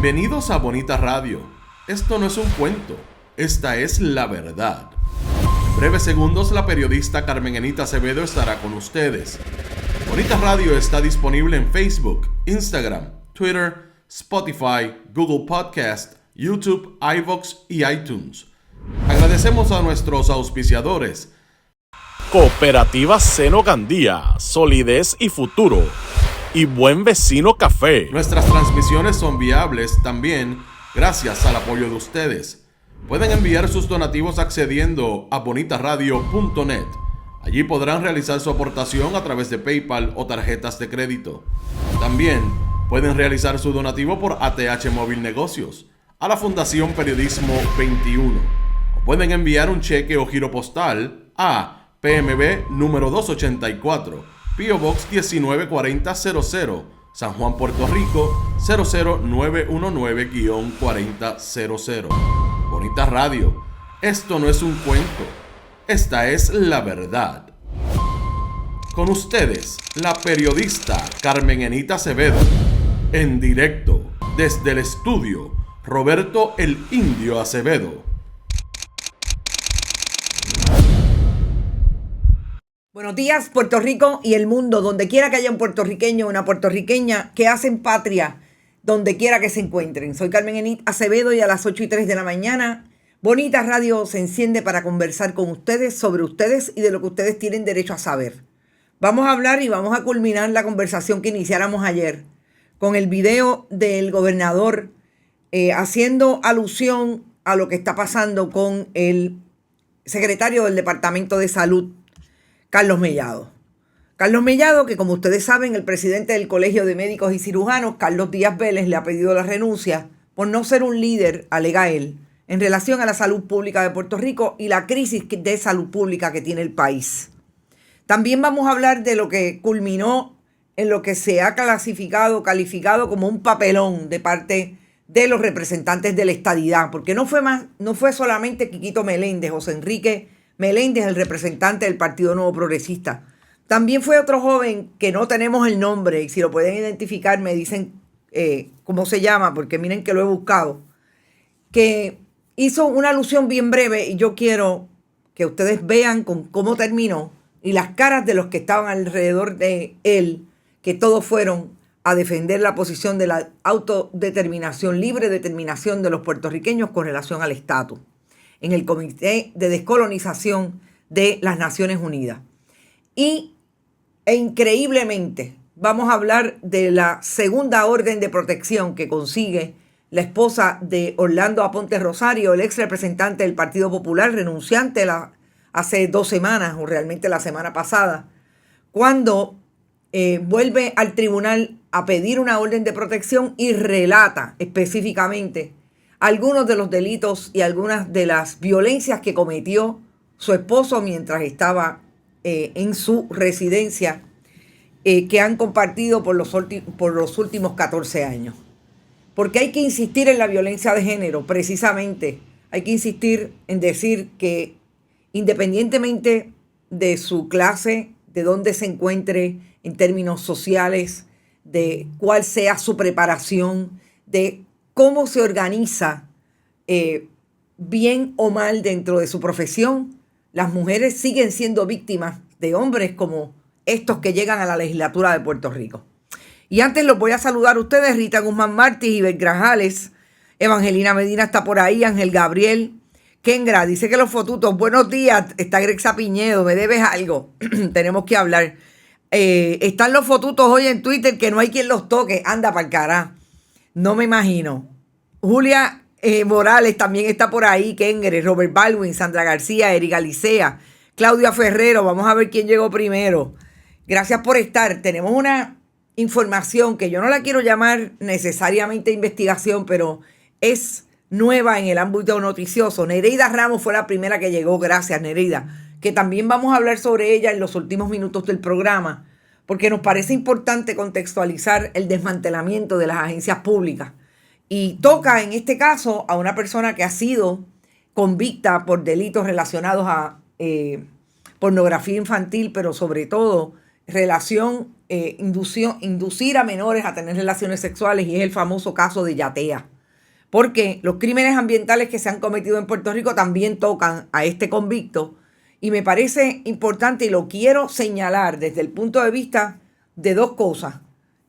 Bienvenidos a Bonita Radio. Esto no es un cuento, esta es la verdad. En breves segundos, la periodista Carmen Enita Acevedo estará con ustedes. Bonita Radio está disponible en Facebook, Instagram, Twitter, Spotify, Google Podcast, YouTube, iVoox y iTunes. Agradecemos a nuestros auspiciadores. Cooperativa Seno Gandía, solidez y futuro. Y Buen Vecino Café. Nuestras transmisiones son viables también gracias al apoyo de ustedes. Pueden enviar sus donativos accediendo a bonitaradio.net. Allí podrán realizar su aportación a través de PayPal o tarjetas de crédito. También pueden realizar su donativo por ATH Móvil Negocios a la Fundación Periodismo 21. O pueden enviar un cheque o giro postal a PMB número 284. P.O. Box 194000, San Juan, Puerto Rico 00919-4000. Bonita Radio, esto no es un cuento, esta es la verdad. Con ustedes, la periodista Carmen Enita Acevedo, en directo desde el estudio Roberto el Indio Acevedo. Buenos días, Puerto Rico y el mundo, donde quiera que haya un puertorriqueño o una puertorriqueña que hacen patria, donde quiera que se encuentren. Soy Carmen Enita Acevedo y a las 8:03 de la mañana, Bonita Radio se enciende para conversar con ustedes sobre ustedes y de lo que ustedes tienen derecho a saber. Vamos a hablar y vamos a culminar la conversación que iniciáramos ayer con el video del gobernador haciendo alusión a lo que está pasando con el secretario del Departamento de Salud, Carlos Mellado. Carlos Mellado, que como ustedes saben, el presidente del Colegio de Médicos y Cirujanos, Carlos Díaz Vélez, le ha pedido la renuncia por no ser un líder, alega él, en relación a la salud pública de Puerto Rico y la crisis de salud pública que tiene el país. También vamos a hablar de lo que culminó en lo que se ha calificado como un papelón de parte de los representantes de la estadidad, porque no fue solamente Quiquito Meléndez, José Enrique Meléndez, el representante del Partido Nuevo Progresista. También fue otro joven que no tenemos el nombre, y si lo pueden identificar me dicen cómo se llama, porque miren que lo he buscado, que hizo una alusión bien breve y yo quiero que ustedes vean cómo terminó y las caras de los que estaban alrededor de él, que todos fueron a defender la posición de la autodeterminación, libre determinación de los puertorriqueños con relación al estatus en el Comité de Descolonización de las Naciones Unidas. E increíblemente vamos a hablar de la segunda orden de protección que consigue la esposa de Orlando Aponte Rosario, el ex representante del Partido Popular, renunciante hace 2 semanas, o realmente la semana pasada, cuando vuelve al tribunal a pedir una orden de protección y relata específicamente algunos de los delitos y algunas de las violencias que cometió su esposo mientras estaba en su residencia, que han compartido por los últimos 14 años. Porque hay que insistir en la violencia de género, precisamente. Hay que insistir en decir que independientemente de su clase, de dónde se encuentre en términos sociales, de cuál sea su preparación, de cómo se organiza bien o mal dentro de su profesión, las mujeres siguen siendo víctimas de hombres como estos que llegan a la legislatura de Puerto Rico. Y antes los voy a saludar a ustedes, Rita Guzmán Martí, Iber Grajales, Evangelina Medina está por ahí, Ángel Gabriel, Kendra dice que los fotutos, buenos días, está Grexa Piñedo, me debes algo, tenemos que hablar. Están los fotutos hoy en Twitter que no hay quien los toque, anda pa'l cará. No me imagino. Julia Morales también está por ahí. Kengere, Robert Baldwin, Sandra García, Erika Licea, Claudia Ferrero. Vamos a ver quién llegó primero. Gracias por estar. Tenemos una información que yo no la quiero llamar necesariamente investigación, pero es nueva en el ámbito noticioso. Nereida Ramos fue la primera que llegó. Gracias, Nereida. Que también vamos a hablar sobre ella en los últimos minutos del programa, porque nos parece importante contextualizar el desmantelamiento de las agencias públicas. Y toca en este caso a una persona que ha sido convicta por delitos relacionados a pornografía infantil, pero sobre todo inducir a menores a tener relaciones sexuales, y es el famoso caso de Yatea. porque los crímenes ambientales que se han cometido en Puerto Rico también tocan a este convicto, y me parece importante y lo quiero señalar desde el punto de vista de dos cosas.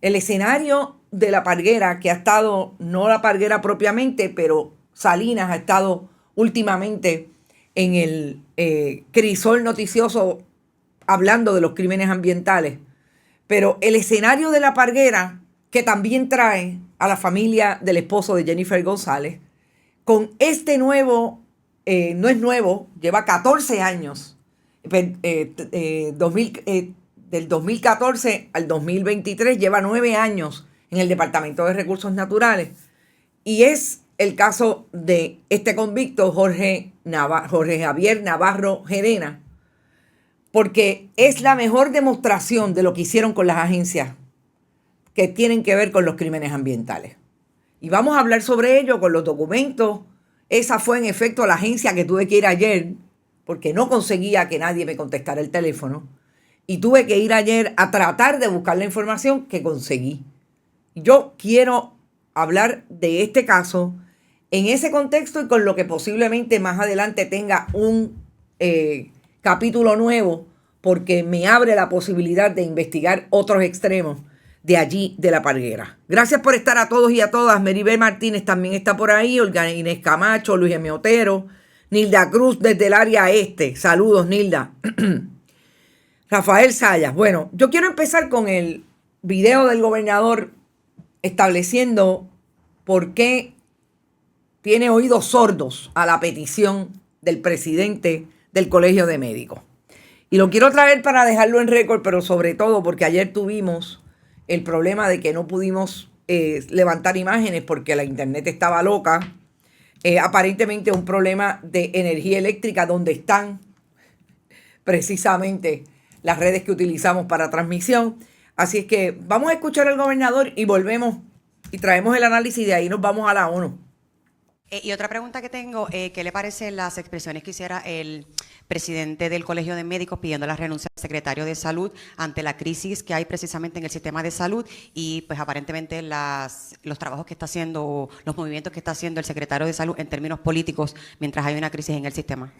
El escenario de la Parguera, que ha estado, no la Parguera propiamente, pero Salinas ha estado últimamente en el crisol noticioso hablando de los crímenes ambientales. Pero el escenario de la Parguera, que también trae a la familia del esposo de Jennifer González, con este nuevo, no es nuevo, lleva 14 años, del 2014 al 2023, lleva 9 años en el Departamento de Recursos Naturales. Y es el caso de este convicto, Jorge Javier Navarro Gerena, porque es la mejor demostración de lo que hicieron con las agencias que tienen que ver con los crímenes ambientales. Y vamos a hablar sobre ello con los documentos. Esa fue en efecto la agencia que tuve que ir ayer, porque no conseguía que nadie me contestara el teléfono. Y tuve que ir ayer a tratar de buscar la información que conseguí. Yo quiero hablar de este caso en ese contexto y con lo que posiblemente más adelante tenga un capítulo nuevo, porque me abre la posibilidad de investigar otros extremos de allí, de la Parguera. Gracias por estar a todos y a todas. Meribel Martínez también está por ahí, Olga Inés Camacho, Luis M. Otero, Nilda Cruz desde el área este. Saludos, Nilda. Rafael Sayas. Bueno, yo quiero empezar con el video del gobernador estableciendo por qué tiene oídos sordos a la petición del presidente del Colegio de Médicos. Y lo quiero traer para dejarlo en récord, pero sobre todo porque ayer tuvimos el problema de que no pudimos levantar imágenes porque la internet estaba loca. Aparentemente un problema de energía eléctrica donde están precisamente las redes que utilizamos para transmisión. Así es que vamos a escuchar al gobernador y volvemos y traemos el análisis y de ahí nos vamos a la ONU. Y otra pregunta que tengo, ¿qué le parecen las expresiones que hiciera el presidente del Colegio de Médicos pidiendo la renuncia del secretario de Salud ante la crisis que hay precisamente en el sistema de salud y pues aparentemente los trabajos que está haciendo, los movimientos que está haciendo el secretario de Salud en términos políticos mientras hay una crisis en el sistema?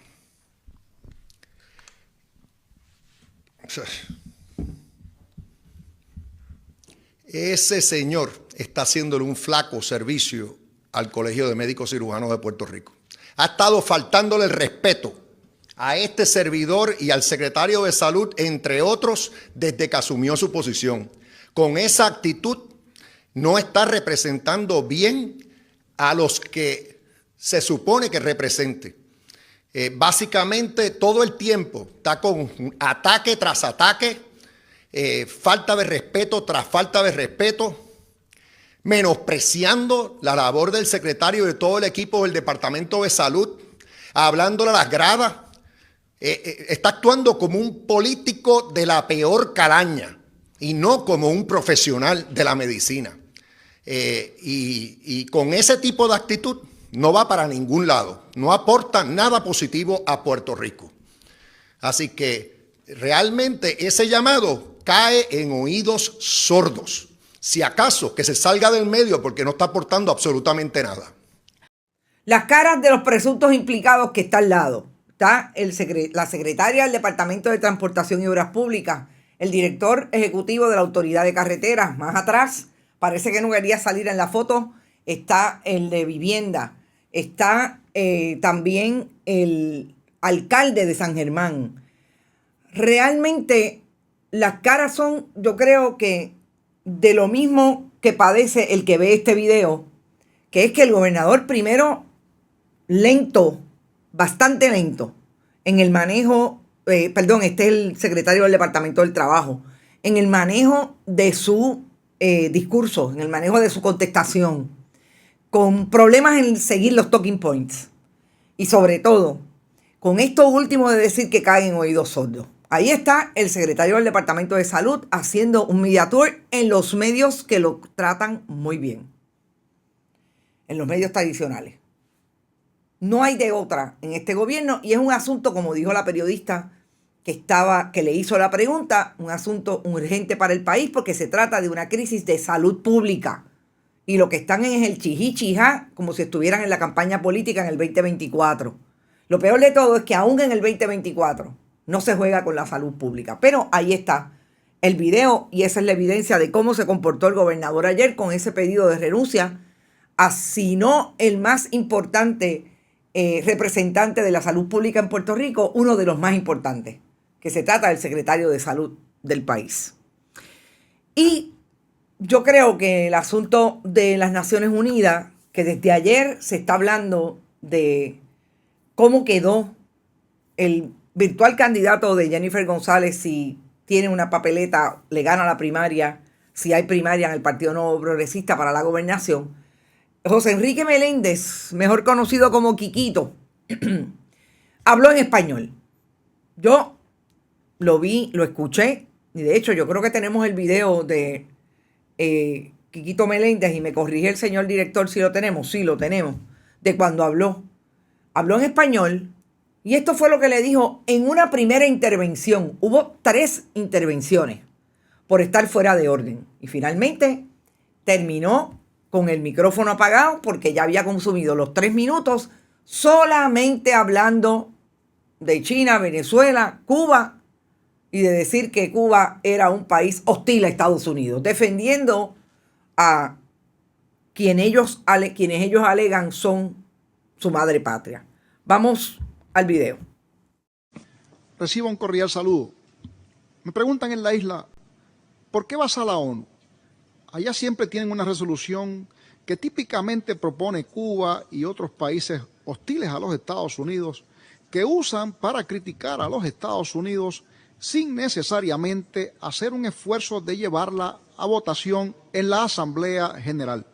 Ese señor está haciéndole un flaco servicio al Colegio de Médicos Cirujanos de Puerto Rico. Ha estado faltándole el respeto a este servidor y al secretario de Salud, entre otros, desde que asumió su posición. Con esa actitud no está representando bien a los que se supone que represente. Básicamente todo el tiempo está con ataque tras ataque, falta de respeto tras falta de respeto, menospreciando la labor del secretario y de todo el equipo del Departamento de Salud, hablándole a las gradas. Está actuando como un político de la peor calaña y no como un profesional de la medicina. Y con ese tipo de actitud no va para ningún lado, no aporta nada positivo a Puerto Rico. Así que realmente ese llamado cae en oídos sordos. Si acaso que se salga del medio porque no está aportando absolutamente nada. Las caras de los presuntos implicados que está al lado. Está la secretaria del Departamento de Transportación y Obras Públicas, el director ejecutivo de la Autoridad de Carreteras. Más atrás, parece que no quería salir en la foto, está el de Vivienda. Está también el alcalde de San Germán. Realmente las caras son, yo creo que de lo mismo que padece el que ve este video, que es que el gobernador primero lento, bastante lento, en el manejo, este es el secretario del Departamento del Trabajo, en el manejo de su discurso, en el manejo de su contestación, con problemas en seguir los talking points y sobre todo con esto último de decir que caen en oídos sordos. Ahí está el secretario del Departamento de Salud haciendo un media tour en los medios que lo tratan muy bien, en los medios tradicionales. No hay de otra en este gobierno y es un asunto, como dijo la periodista que le hizo la pregunta, un asunto urgente para el país porque se trata de una crisis de salud pública y lo que están es el chijá, como si estuvieran en la campaña política en el 2024. Lo peor de todo es que aún en el 2024 no se juega con la salud pública. Pero ahí está el video y esa es la evidencia de cómo se comportó el gobernador ayer con ese pedido de renuncia a, si no el más importante representante de la salud pública en Puerto Rico, uno de los más importantes, que se trata del secretario de salud del país. Y yo creo que el asunto de las Naciones Unidas, que desde ayer se está hablando de cómo quedó el virtual candidato de Jennifer González, si tiene una papeleta, le gana la primaria, si hay primaria en el Partido Nuevo Progresista para la gobernación. José Enrique Meléndez, mejor conocido como Quiquito, habló en español. Yo lo vi, lo escuché, y de hecho yo creo que tenemos el video de Quiquito Meléndez, y me corrige el señor director si lo tenemos. Sí, lo tenemos, de cuando habló. Habló en español, y esto fue lo que le dijo en una primera intervención. Hubo 3 intervenciones por estar fuera de orden, y finalmente terminó con el micrófono apagado porque ya había consumido los 3 minutos solamente hablando de China, Venezuela, Cuba, y de decir que Cuba era un país hostil a Estados Unidos, defendiendo a quienes ellos alegan son su madre patria. Vamos al video. Reciba un cordial saludo. Me preguntan en la isla, ¿por qué vas a la ONU? Allá siempre tienen una resolución que típicamente propone Cuba y otros países hostiles a los Estados Unidos, que usan para criticar a los Estados Unidos sin necesariamente hacer un esfuerzo de llevarla a votación en la Asamblea General.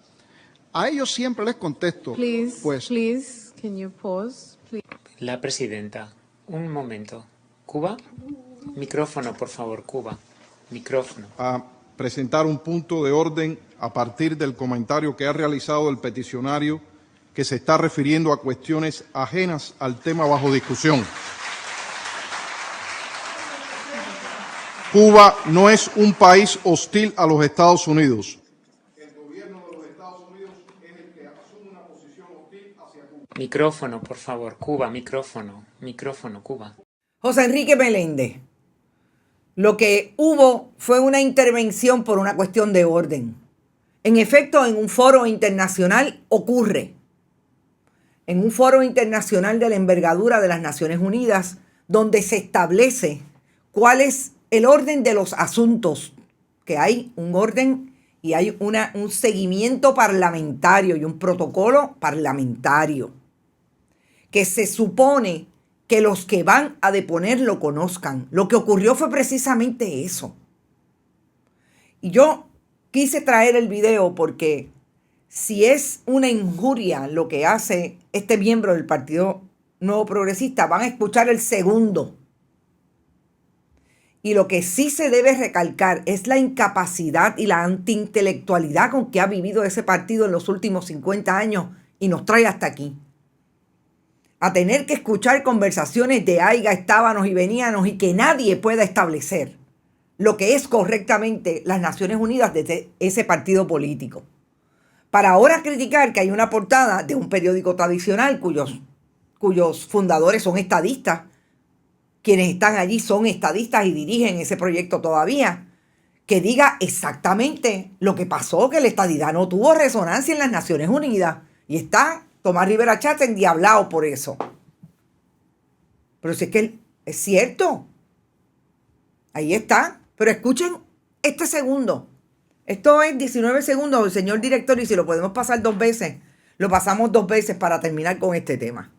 A ellos siempre les contesto, Please, can you pause, please? La presidenta, un momento. ¿Cuba? Micrófono, por favor, Cuba. Micrófono. A presentar un punto de orden a partir del comentario que ha realizado el peticionario, que se está refiriendo a cuestiones ajenas al tema bajo discusión. Cuba no es un país hostil a los Estados Unidos. El gobierno de los Estados Unidos es el que asume una posición hostil hacia Cuba. Micrófono, por favor, Cuba. Micrófono. Micrófono, Cuba. José Enrique Meléndez, lo que hubo fue una intervención por una cuestión de orden. En efecto, en un foro internacional ocurre. En un foro internacional de la envergadura de las Naciones Unidas, donde se establece cuál es el orden de los asuntos, que hay un orden y hay un seguimiento parlamentario y un protocolo parlamentario, que se supone que los que van a deponer lo conozcan. Lo que ocurrió fue precisamente eso. Y yo quise traer el video porque si es una injuria lo que hace este miembro del Partido Nuevo Progresista, van a escuchar el segundo. Y lo que sí se debe recalcar es la incapacidad y la antiintelectualidad con que ha vivido ese partido en los últimos 50 años y nos trae hasta aquí. A tener que escuchar conversaciones de aiga, estábanos y veníanos y que nadie pueda establecer lo que es correctamente las Naciones Unidas desde ese partido político. Para ahora criticar que hay una portada de un periódico tradicional cuyos fundadores son estadistas, quienes están allí son estadistas y dirigen ese proyecto todavía, que diga exactamente lo que pasó, que la estadidad no tuvo resonancia en las Naciones Unidas y está Tomás Rivera Chatz endiablado por eso. Pero si es que es cierto. Ahí está. Pero escuchen este segundo. Esto es 19 segundos, el señor director, y si lo podemos pasar 2 veces, lo pasamos 2 veces para terminar con este tema.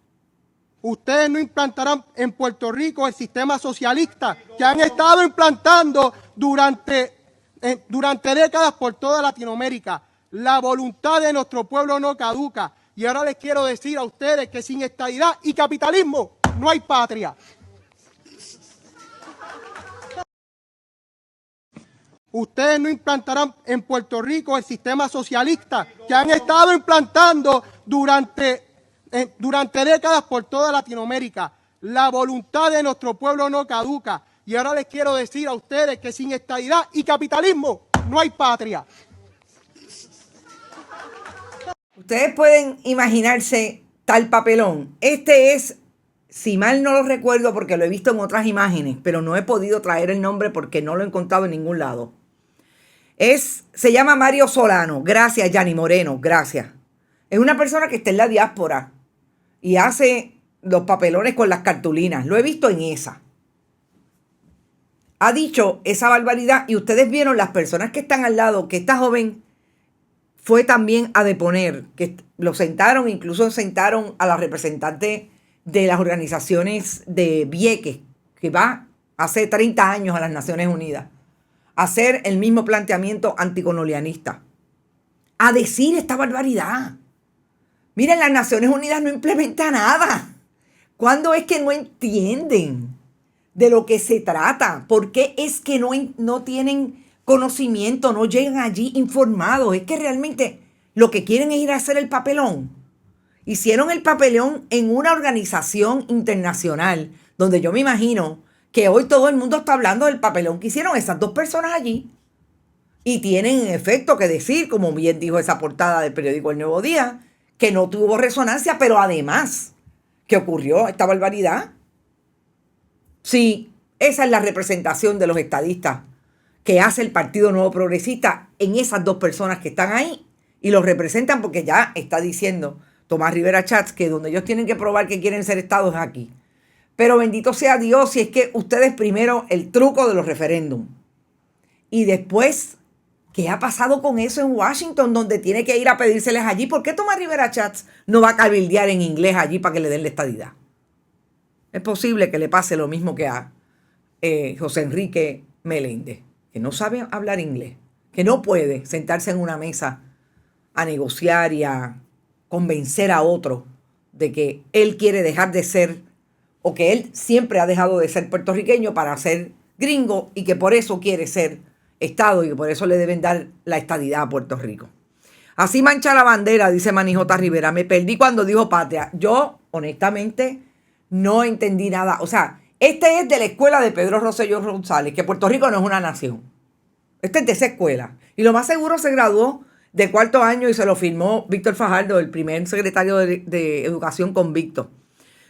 Ustedes no implantarán en Puerto Rico el sistema socialista que han estado implantando durante décadas por toda Latinoamérica. La voluntad de nuestro pueblo no caduca. Y ahora les quiero decir a ustedes que sin estadidad y capitalismo no hay patria. Ustedes no implantarán en Puerto Rico el sistema socialista que han estado implantando durante décadas por toda Latinoamérica. La voluntad de nuestro pueblo no caduca. Y ahora les quiero decir a ustedes que sin estadidad y capitalismo no hay patria. Ustedes pueden imaginarse tal papelón. Este es, si mal no lo recuerdo porque lo he visto en otras imágenes, pero no he podido traer el nombre porque no lo he encontrado en ningún lado. Se llama Mario Solano. Gracias, Yanni Moreno. Gracias. Es una persona que está en la diáspora y hace los papelones con las cartulinas. Lo he visto en esa. Ha dicho esa barbaridad y ustedes vieron las personas que están al lado, que esta joven fue también a deponer, que lo sentaron, incluso sentaron a la representante de las organizaciones de Vieques, que va hace 30 años a las Naciones Unidas, a hacer el mismo planteamiento anticolonialista, a decir esta barbaridad. Miren, las Naciones Unidas no implementa nada. ¿Cuándo es que no entienden de lo que se trata? ¿Por qué es que no tienen conocimiento, no llegan allí informados? Es que realmente lo que quieren es ir a hacer el papelón. Hicieron el papelón en una organización internacional, donde yo me imagino que hoy todo el mundo está hablando del papelón que hicieron esas dos personas allí. Y tienen en efecto que decir, como bien dijo esa portada del periódico El Nuevo Día, que no tuvo resonancia, pero además que ocurrió esta barbaridad. Sí, esa es la representación de los estadistas que hace el Partido Nuevo Progresista en esas dos personas que están ahí y los representan, porque ya está diciendo Tomás Rivera Schatz que donde ellos tienen que probar que quieren ser estados es aquí. Pero bendito sea Dios si es que ustedes primero el truco de los referéndums y después, ¿qué ha pasado con eso en Washington, donde tiene que ir a pedírseles allí? ¿Por qué Tomás Rivera Schatz no va a cabildear en inglés allí para que le den la estadidad? Es posible que le pase lo mismo que a José Enrique Meléndez, que no sabe hablar inglés, que no puede sentarse en una mesa a negociar y a convencer a otro de que él quiere dejar de ser, o que él siempre ha dejado de ser puertorriqueño para ser gringo y que por eso quiere ser Estado y que por eso le deben dar la estadidad a Puerto Rico. Así mancha la bandera, dice Manijota Rivera. Me perdí cuando dijo patria. Yo, honestamente, no entendí nada. O sea, este es de la escuela de Pedro Rosselló González, que Puerto Rico no es una nación. Este es de esa escuela. Y lo más seguro se graduó de cuarto año y se lo firmó Víctor Fajardo, el primer secretario de Educación convicto.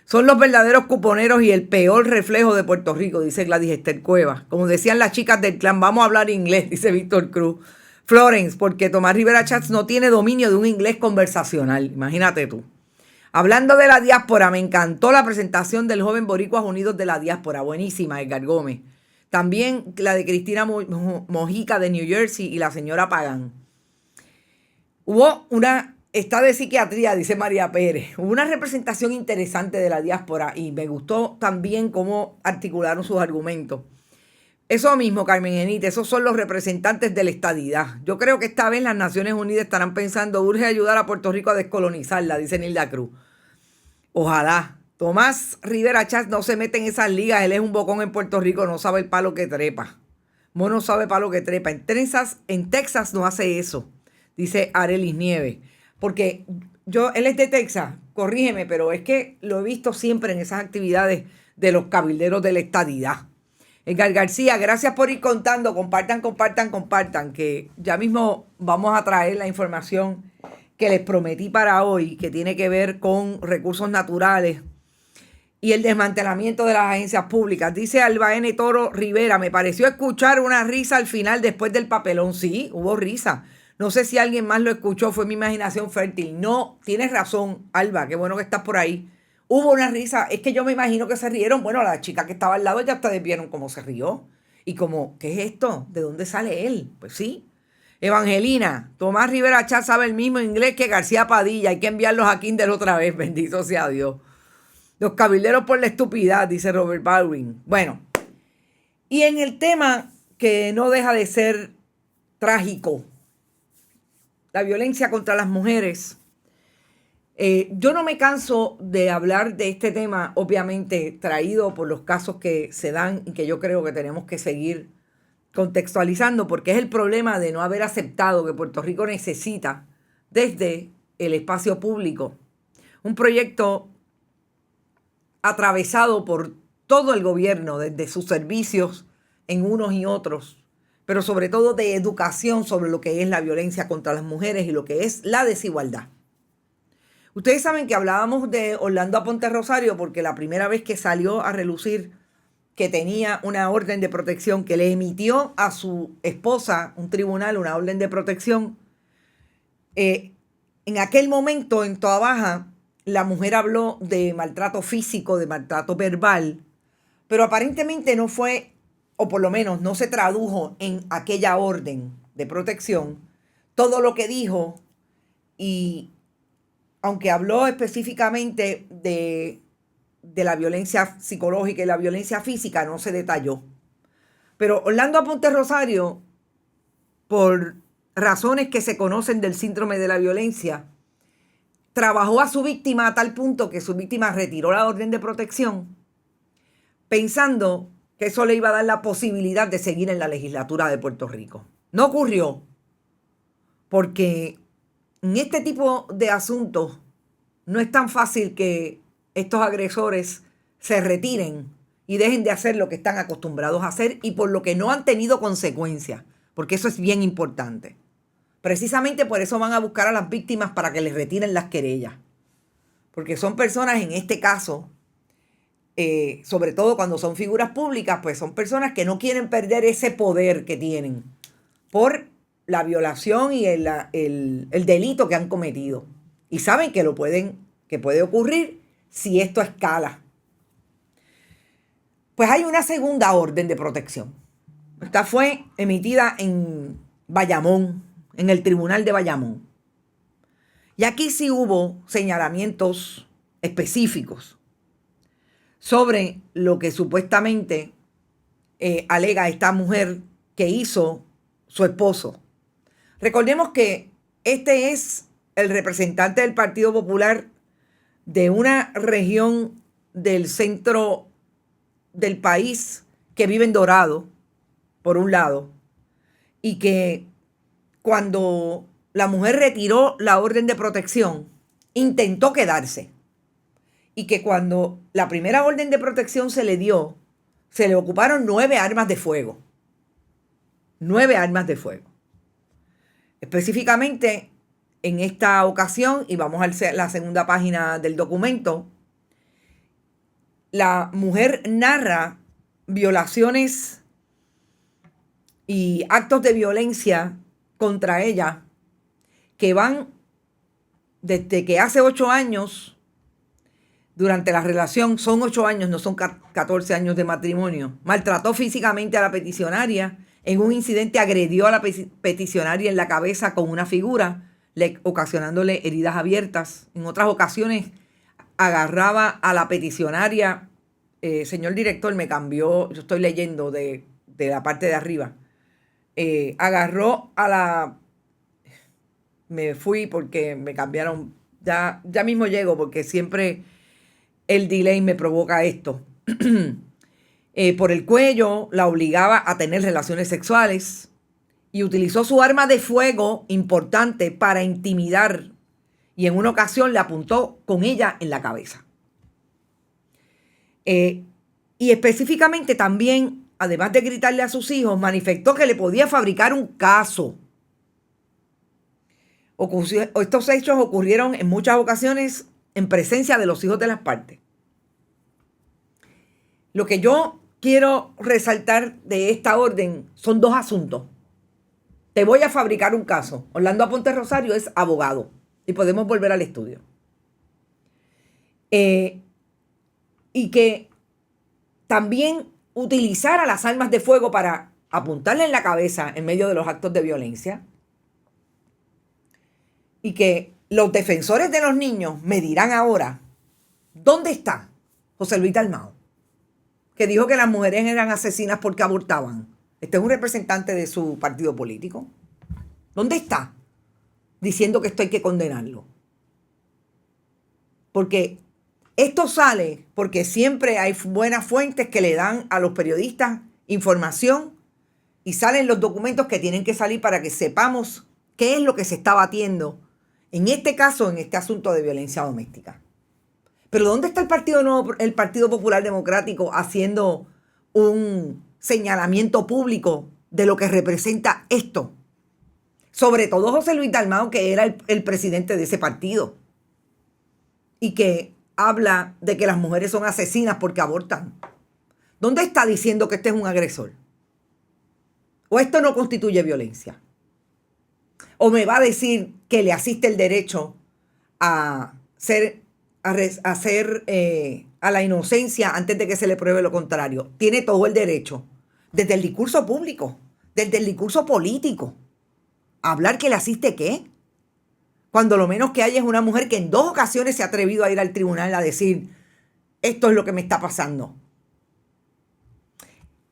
Son los verdaderos cuponeros y el peor reflejo de Puerto Rico, dice Gladys Esther Cuevas. Como decían las chicas del clan, vamos a hablar inglés, dice Víctor Cruz. Florence, porque Tomás Rivera Schatz no tiene dominio de un inglés conversacional. Imagínate tú. Hablando de la diáspora, me encantó la presentación del joven Boricuas Unidos de la Diáspora. Buenísima, Edgar Gómez. También la de Cristina Mojica de New Jersey y la señora Pagán. Está de psiquiatría, dice María Pérez. Hubo una representación interesante de la diáspora y me gustó también cómo articularon sus argumentos. Eso mismo, Carmen Genite, esos son los representantes de la estadidad. Yo creo que esta vez las Naciones Unidas estarán pensando, urge ayudar a Puerto Rico a descolonizarla, dice Nilda Cruz. Ojalá. Tomás Rivera Schatz no se mete en esas ligas, él es un bocón en Puerto Rico, no sabe el palo que trepa. Mono sabe palo que trepa. En Texas no hace eso, dice Arelis Nieves. Porque él es de Texas, corrígeme, pero es que lo he visto siempre en esas actividades de los cabilderos de la estadidad. Edgar García, gracias por ir contando, compartan, que ya mismo vamos a traer la información que les prometí para hoy, que tiene que ver con recursos naturales y el desmantelamiento de las agencias públicas. Dice Alba N. Toro Rivera, me pareció escuchar una risa al final después del papelón. Sí, hubo risa. No sé si alguien más lo escuchó, fue mi imaginación fértil. No, tienes razón, Alba, qué bueno que estás por ahí. Hubo una risa, es que yo me imagino que se rieron. Bueno, la chica que estaba al lado, ya ustedes vieron cómo se rió. Y como, ¿qué es esto? ¿De dónde sale él? Pues sí. Evangelina, Tomás Rivera Schatz sabe el mismo inglés que García Padilla. Hay que enviarlos a Kinder otra vez, bendito sea Dios. Los cabilderos por la estupidez, dice Robert Baldwin. Bueno, y en el tema que no deja de ser trágico, la violencia contra las mujeres. Yo no me canso de hablar de este tema, obviamente traído por los casos que se dan y que yo creo que tenemos que seguir contextualizando, porque es el problema de no haber aceptado que Puerto Rico necesita desde el espacio público un proyecto atravesado por todo el gobierno, desde sus servicios en unos y otros, pero sobre todo de educación sobre lo que es la violencia contra las mujeres y lo que es la desigualdad. Ustedes saben que hablábamos de Orlando Aponte Rosario porque la primera vez que salió a relucir que tenía una orden de protección que le emitió a su esposa, un tribunal, una orden de protección, en aquel momento en Toa Baja la mujer habló de maltrato físico, de maltrato verbal, pero aparentemente no fue, o por lo menos no se tradujo en aquella orden de protección todo lo que dijo, y aunque habló específicamente de la violencia psicológica y la violencia física, no se detalló. Pero Orlando Aponte Rosario, por razones que se conocen del síndrome de la violencia, trabajó a su víctima a tal punto que su víctima retiró la orden de protección, pensando que eso le iba a dar la posibilidad de seguir en la legislatura de Puerto Rico. No ocurrió, porque en este tipo de asuntos no es tan fácil que estos agresores se retiren y dejen de hacer lo que están acostumbrados a hacer y por lo que no han tenido consecuencias, porque eso es bien importante. Precisamente por eso van a buscar a las víctimas para que les retiren las querellas, porque son personas, en este caso, sobre todo cuando son figuras públicas, pues son personas que no quieren perder ese poder que tienen por la violación y el delito que han cometido. Y saben que que puede ocurrir si esto escala. Pues hay una segunda orden de protección. Esta fue emitida en Bayamón, en el Tribunal de Bayamón. Y aquí sí hubo señalamientos específicos sobre lo que supuestamente alega esta mujer que hizo su esposo. Recordemos que este es el representante del Partido Popular de una región del centro del país que vive en Dorado, por un lado, y que cuando la mujer retiró la orden de protección, intentó quedarse. Y que cuando la primera orden de protección se le dio, se le ocuparon 9 armas de fuego. 9 armas de fuego. Específicamente, en esta ocasión, y vamos a la segunda página del documento, la mujer narra violaciones y actos de violencia contra ella que van desde que hace 8 años, durante la relación, son 8 años, no son 14 años de matrimonio, maltrató físicamente a la peticionaria. En un incidente agredió a la peticionaria en la cabeza con una figura, ocasionándole heridas abiertas. En otras ocasiones agarraba a la peticionaria. Señor director, me cambió, yo estoy leyendo de la parte de arriba. Agarró a la... Me fui porque me cambiaron. Ya mismo llego porque siempre el delay me provoca esto. Por el cuello, la obligaba a tener relaciones sexuales y utilizó su arma de fuego importante para intimidar, y en una ocasión le apuntó con ella en la cabeza. Y específicamente también, además de gritarle a sus hijos, manifestó que le podía fabricar un caso. Estos hechos ocurrieron en muchas ocasiones en presencia de los hijos de las partes. Lo que yo quiero resaltar de esta orden son 2 asuntos. Te voy a fabricar un caso. Orlando Aponte Rosario es abogado y podemos volver al estudio. Y que también utilizara las armas de fuego para apuntarle en la cabeza en medio de los actos de violencia. Y que los defensores de los niños me dirán ahora, ¿dónde está José Luis Dalmau, que dijo que las mujeres eran asesinas porque abortaban? Este es un representante de su partido político. ¿Dónde está? Diciendo que esto hay que condenarlo. Porque esto sale porque siempre hay buenas fuentes que le dan a los periodistas información y salen los documentos que tienen que salir para que sepamos qué es lo que se está batiendo en este caso, en este asunto de violencia doméstica. Pero ¿dónde está el Partido Popular Democrático haciendo un señalamiento público de lo que representa esto? Sobre todo José Luis Dalmau, que era el presidente de ese partido. y que habla de que las mujeres son asesinas porque abortan. ¿Dónde está diciendo que este es un agresor? ¿O esto no constituye violencia? ¿O me va a decir que le asiste el derecho a la inocencia antes de que se le pruebe lo contrario? Tiene todo el derecho, desde el discurso público, desde el discurso político, a hablar que le asiste ¿qué? Cuando lo menos que hay es una mujer que en 2 ocasiones se ha atrevido a ir al tribunal a decir, esto es lo que me está pasando.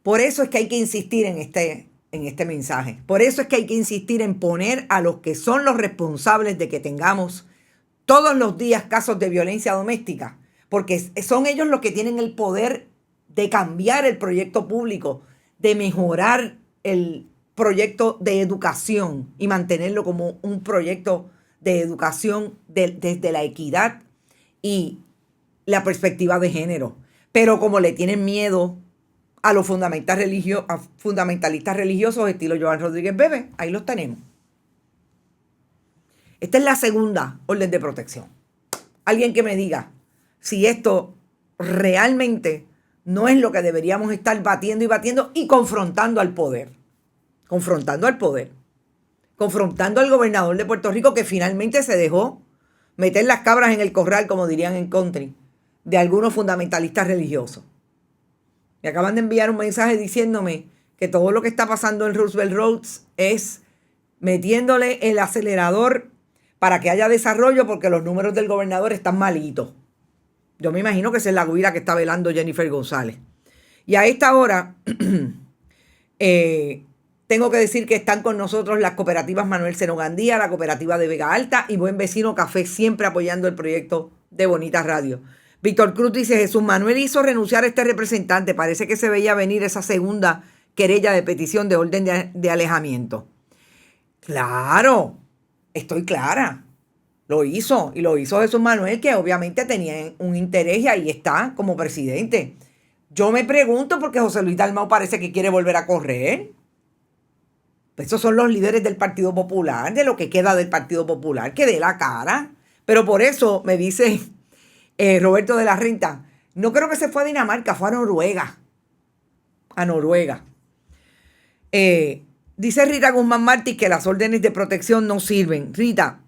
Por eso es que hay que insistir en este mensaje. Por eso es que hay que insistir en poner a los que son los responsables de que tengamos todos los días casos de violencia doméstica, porque son ellos los que tienen el poder de cambiar el proyecto público, de mejorar el proyecto de educación y mantenerlo como un proyecto de educación desde la equidad y la perspectiva de género. Pero como le tienen miedo a los fundamentalistas religiosos estilo Joan Rodríguez Bebe, ahí los tenemos. Esta es la segunda orden de protección. Alguien que me diga si esto realmente no es lo que deberíamos estar batiendo y confrontando al poder. Confrontando al poder. Confrontando al gobernador de Puerto Rico que finalmente se dejó meter las cabras en el corral, como dirían en country, de algunos fundamentalistas religiosos. Me acaban de enviar un mensaje diciéndome que todo lo que está pasando en Roosevelt Roads es metiéndole el acelerador para que haya desarrollo porque los números del gobernador están malitos. Yo me imagino que esa es la guira que está velando Jennifer González. Y a esta hora tengo que decir que están con nosotros las cooperativas Manuel Seno Gandía, la cooperativa de Vega Alta y Buen Vecino Café, siempre apoyando el proyecto de Bonita Radio. Víctor Cruz dice, Jesús Manuel hizo renunciar a este representante. Parece que se veía venir esa segunda querella de petición de orden de alejamiento. Claro, estoy clara. Lo hizo, y lo hizo Jesús Manuel, que obviamente tenía un interés y ahí está como presidente. Yo me pregunto por qué José Luis Dalmau parece que quiere volver a correr. Esos son los líderes del Partido Popular, de lo que queda del Partido Popular, que dé la cara. Pero por eso me dice Roberto de la Renta, no creo que se fue a Dinamarca, fue a Noruega. A Noruega. Dice Rita Guzmán Martí que las órdenes de protección no sirven. Rita,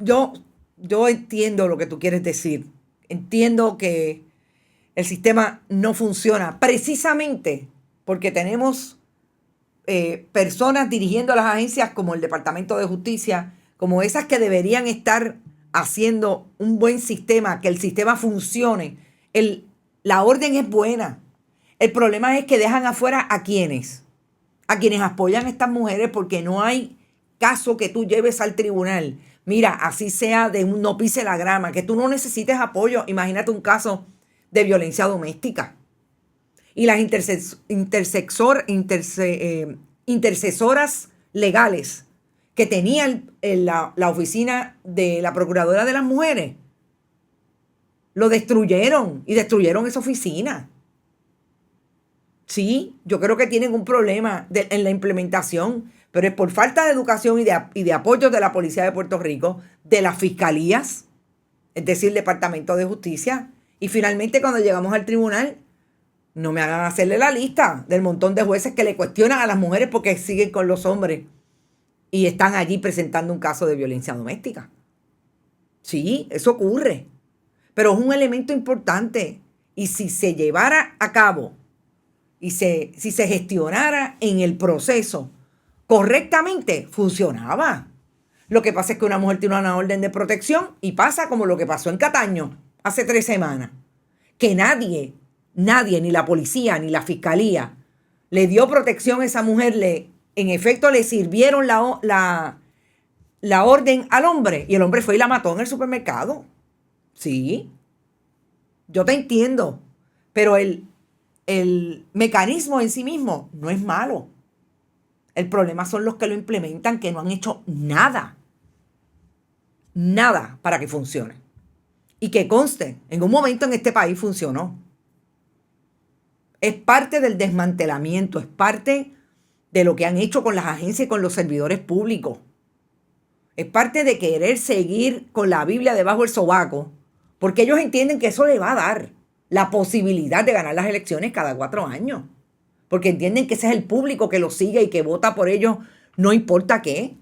yo entiendo lo que tú quieres decir. Entiendo que el sistema no funciona precisamente porque tenemos personas dirigiendo las agencias como el Departamento de Justicia, como esas que deberían estar haciendo un buen sistema, que el sistema funcione. La orden es buena. El problema es que dejan afuera a quienes apoyan a estas mujeres porque no hay caso que tú lleves al tribunal. Mira, así sea de un no pise la grama, que tú no necesites apoyo. Imagínate un caso de violencia doméstica. Y las intercesoras legales que tenía la oficina de la Procuradora de las Mujeres, lo destruyeron y destruyeron esa oficina. Sí, yo creo que tienen un problema en la implementación, pero es por falta de educación y de apoyo de la Policía de Puerto Rico, de las fiscalías, es decir, el Departamento de Justicia. Y finalmente cuando llegamos al tribunal, no me hagan hacerle la lista del montón de jueces que le cuestionan a las mujeres porque siguen con los hombres y están allí presentando un caso de violencia doméstica. Sí, eso ocurre, pero es un elemento importante. Y si se llevara a cabo y si se gestionara en el proceso correctamente, funcionaba. Lo que pasa es que una mujer tiene una orden de protección y pasa como lo que pasó en Cataño hace 3 semanas, que nadie, ni la policía, ni la fiscalía, le dio protección a esa mujer. En efecto, le sirvieron la orden al hombre y el hombre fue y la mató en el supermercado. Sí, yo te entiendo, pero el mecanismo en sí mismo no es malo. El problema son los que lo implementan, que no han hecho nada para que funcione. Y que conste, en un momento en este país funcionó. Es parte del desmantelamiento, es parte de lo que han hecho con las agencias y con los servidores públicos. Es parte de querer seguir con la Biblia debajo del sobaco, porque ellos entienden que eso le va a dar la posibilidad de ganar las elecciones cada 4 años. Porque entienden que ese es el público que los sigue y que vota por ellos no importa qué.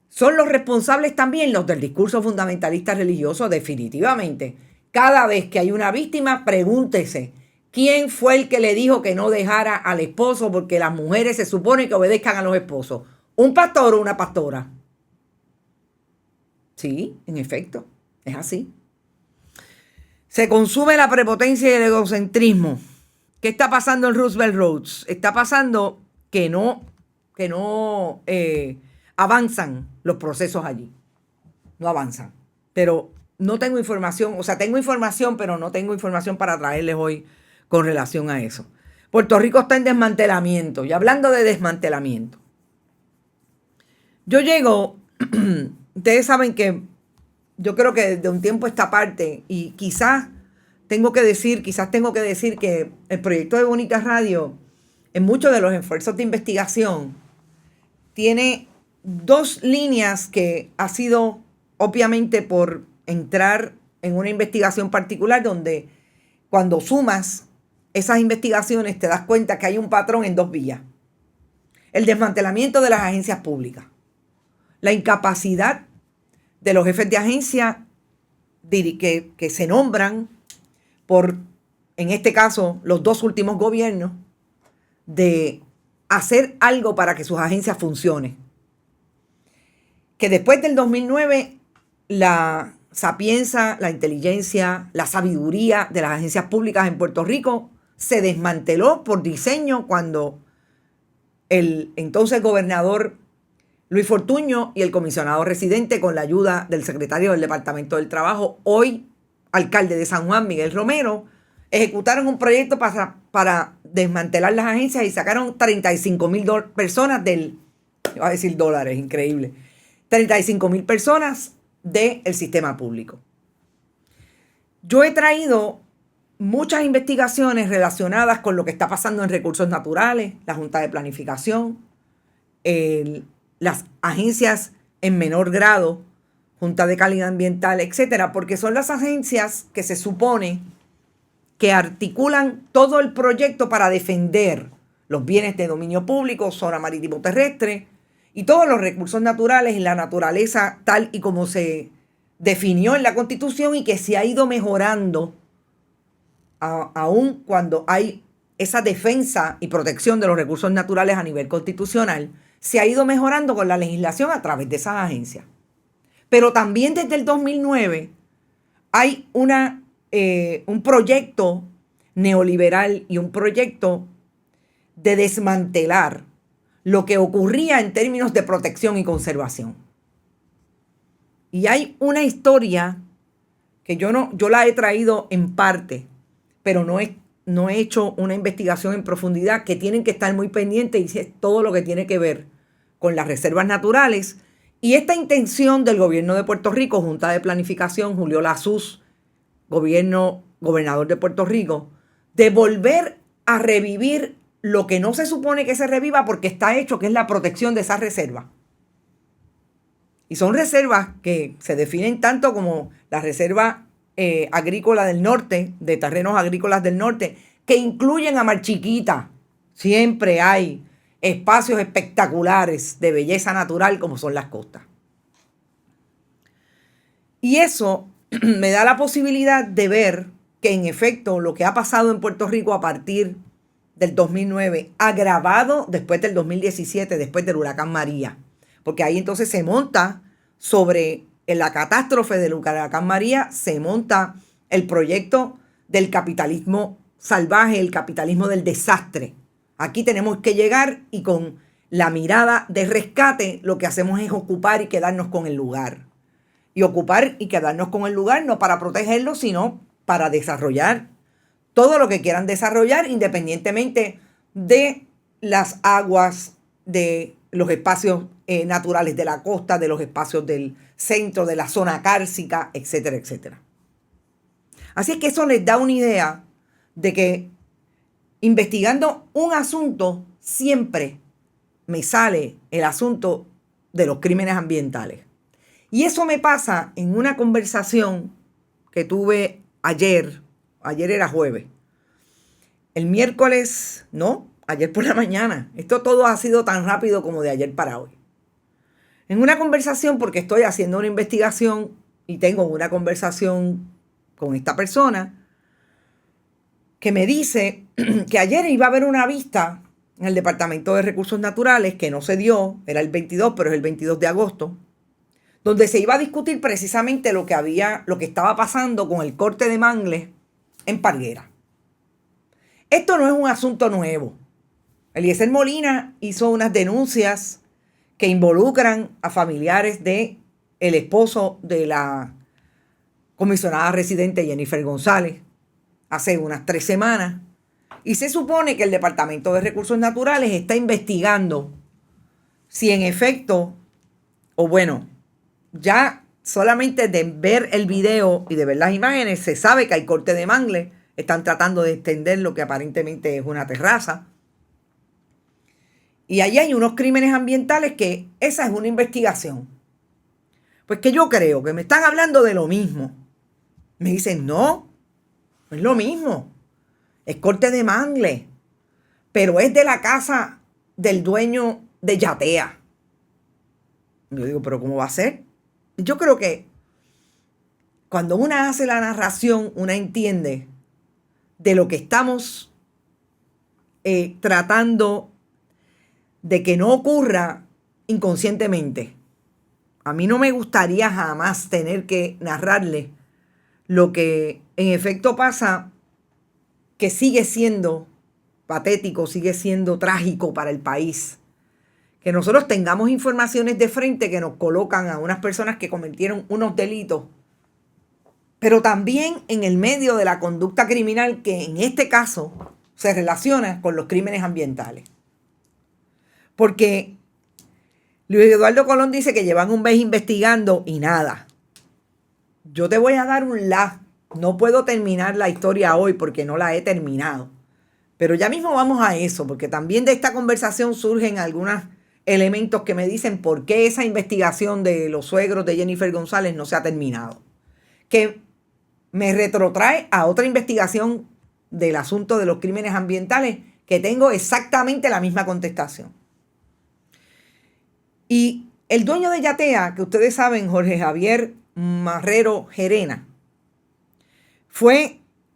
Son los responsables también los del discurso fundamentalista religioso, definitivamente. Cada vez que hay una víctima, pregúntese, ¿quién fue el que le dijo que no dejara al esposo porque las mujeres se supone que obedezcan a los esposos? ¿Un pastor o una pastora? Sí, en efecto, es así. Se consume la prepotencia y el egocentrismo. ¿Qué está pasando en Roosevelt Roads? Está pasando que no avanzan los procesos allí. No avanzan. Pero no tengo información, o sea, tengo información, pero no tengo información para traerles hoy con relación a eso. Puerto Rico está en desmantelamiento. Y hablando de desmantelamiento, yo llego, ustedes saben que yo creo que desde un tiempo a esta parte, y quizás tengo que decir que el proyecto de Bonita Radio, en muchos de los esfuerzos de investigación, tiene 2 líneas que ha sido obviamente por entrar en una investigación particular donde cuando sumas esas investigaciones te das cuenta que hay un patrón en 2 vías. El desmantelamiento de las agencias públicas. La incapacidad de los jefes de agencia que se nombran por, en este caso, los 2 últimos gobiernos, de hacer algo para que sus agencias funcionen. Que después del 2009, la sapienza, la inteligencia, la sabiduría de las agencias públicas en Puerto Rico se desmanteló por diseño cuando el entonces gobernador Luis Fortuño y el comisionado residente, con la ayuda del secretario del Departamento del Trabajo, hoy alcalde de San Juan, Miguel Romero, ejecutaron un proyecto para desmantelar las agencias y sacaron 35,000 personas iba a decir dólares, increíble, 35,000 personas del sistema público. Yo he traído muchas investigaciones relacionadas con lo que está pasando en recursos naturales, la Junta de Planificación, las agencias en menor grado, Junta de Calidad Ambiental, etcétera, porque son las agencias que se supone que articulan todo el proyecto para defender los bienes de dominio público, zona marítimo terrestre y todos los recursos naturales y la naturaleza tal y como se definió en la Constitución y que se ha ido mejorando aún cuando hay esa defensa y protección de los recursos naturales a nivel constitucional, se ha ido mejorando con la legislación a través de esas agencias. Pero también desde el 2009 hay un proyecto neoliberal y un proyecto de desmantelar lo que ocurría en términos de protección y conservación. Y hay una historia que yo la he traído en parte, pero no he hecho una investigación en profundidad, que tienen que estar muy pendientes, y es todo lo que tiene que ver con las reservas naturales y esta intención del gobierno de Puerto Rico, Junta de Planificación, Julio Lasuz, gobernador de Puerto Rico, de volver a revivir lo que no se supone que se reviva porque está hecho, que es la protección de esas reservas. Y son reservas que se definen tanto como la reserva agrícola del norte, de terrenos agrícolas del norte, que incluyen a Mar Chiquita. Siempre hay espacios espectaculares de belleza natural como son las costas. Y eso me da la posibilidad de ver que en efecto lo que ha pasado en Puerto Rico a partir del 2009, agravado después del 2017, después del huracán María, porque ahí entonces se monta sobre la catástrofe del huracán María, se monta el proyecto del capitalismo salvaje, el capitalismo del desastre. Aquí tenemos que llegar y con la mirada de rescate lo que hacemos es ocupar y quedarnos con el lugar. Y ocupar y quedarnos con el lugar no para protegerlo, sino para desarrollar todo lo que quieran desarrollar, independientemente de las aguas, de los espacios naturales de la costa, de los espacios del centro, de la zona cárcica, etcétera, etcétera. Así es que eso les da una idea de que investigando un asunto siempre me sale el asunto de los crímenes ambientales. Y eso me pasa en una conversación que tuve ayer era jueves. El miércoles, no, ayer por la mañana. Esto todo ha sido tan rápido como de ayer para hoy. En una conversación, porque estoy haciendo una investigación y tengo una conversación con esta persona que me dice que ayer iba a haber una vista en el Departamento de Recursos Naturales, que no se dio, era el 22, pero es el 22 de agosto, donde se iba a discutir precisamente lo que estaba pasando con el corte de mangles en Parguera. Esto no es un asunto nuevo. Eliezer Molina hizo unas denuncias que involucran a familiares de el esposo de la comisionada residente Jennifer González hace unas 3 semanas. Y se supone que el Departamento de Recursos Naturales está investigando si en efecto, o bueno, ya solamente de ver el video y de ver las imágenes se sabe que hay corte de mangle. Están tratando de extender lo que aparentemente es una terraza. Y allí hay unos crímenes ambientales que esa es una investigación. Pues que yo creo que me están hablando de lo mismo. Me dicen, no es lo mismo. Es corte de mangle, pero es de la casa del dueño de Yatea. Yo digo, ¿pero cómo va a ser? Yo creo que cuando una hace la narración, una entiende de lo que estamos tratando de que no ocurra inconscientemente. A mí no me gustaría jamás tener que narrarle lo que en efecto pasa, que sigue siendo patético, sigue siendo trágico para el país. Que nosotros tengamos informaciones de frente que nos colocan a unas personas que cometieron unos delitos, pero también en el medio de la conducta criminal que en este caso se relaciona con los crímenes ambientales. Porque Luis Eduardo Colón dice que llevan un mes investigando y nada. Yo te voy a dar un la. No puedo terminar la historia hoy porque no la he terminado. Pero ya mismo vamos a eso, porque también de esta conversación surgen algunos elementos que me dicen por qué esa investigación de los suegros de Jennifer González no se ha terminado. Que me retrotrae a otra investigación del asunto de los crímenes ambientales que tengo exactamente la misma contestación. Y el dueño de Yatea, que ustedes saben, Jorge Javier Marrero Gerena,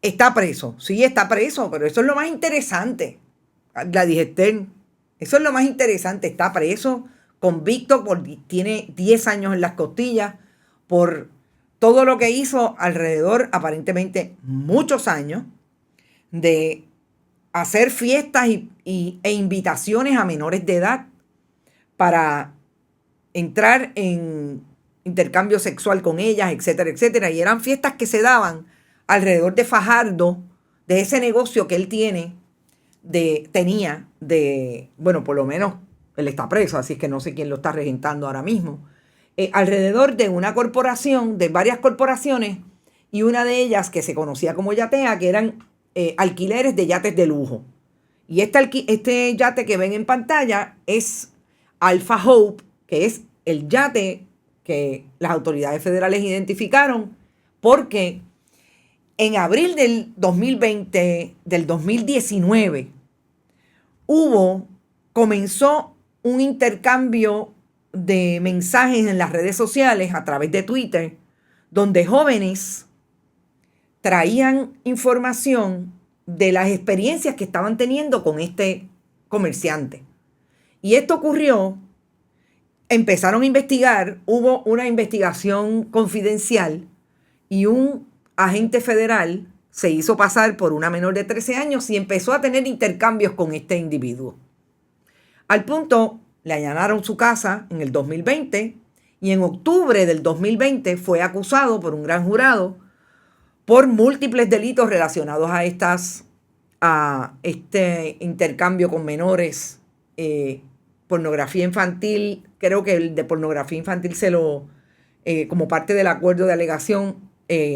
está preso. Sí, está preso, pero eso es lo más interesante. Gladys Esther, eso es lo más interesante. Está preso, convicto, tiene 10 años en las costillas por todo lo que hizo alrededor, aparentemente muchos años, de hacer fiestas e invitaciones a menores de edad para entrar en intercambio sexual con ellas, etcétera, etcétera. Y eran fiestas que se daban alrededor de Fajardo, de ese negocio que él tenía, bueno, por lo menos él está preso, así es que no sé quién lo está regentando ahora mismo, alrededor de una corporación, de varias corporaciones, y una de ellas que se conocía como Yatea, que eran alquileres de yates de lujo. Y este yate que ven en pantalla es Alpha Hope, que es el yate que las autoridades federales identificaron porque en abril del 2019, comenzó un intercambio de mensajes en las redes sociales a través de Twitter, donde jóvenes traían información de las experiencias que estaban teniendo con este comerciante. Y esto ocurrió, empezaron a investigar, hubo una investigación confidencial y un agente federal se hizo pasar por una menor de 13 años y empezó a tener intercambios con este individuo. Al punto, le allanaron su casa en el 2020 y en octubre del 2020 fue acusado por un gran jurado por múltiples delitos relacionados a este intercambio con menores, pornografía infantil. Creo que el de pornografía infantil como parte del acuerdo de alegación,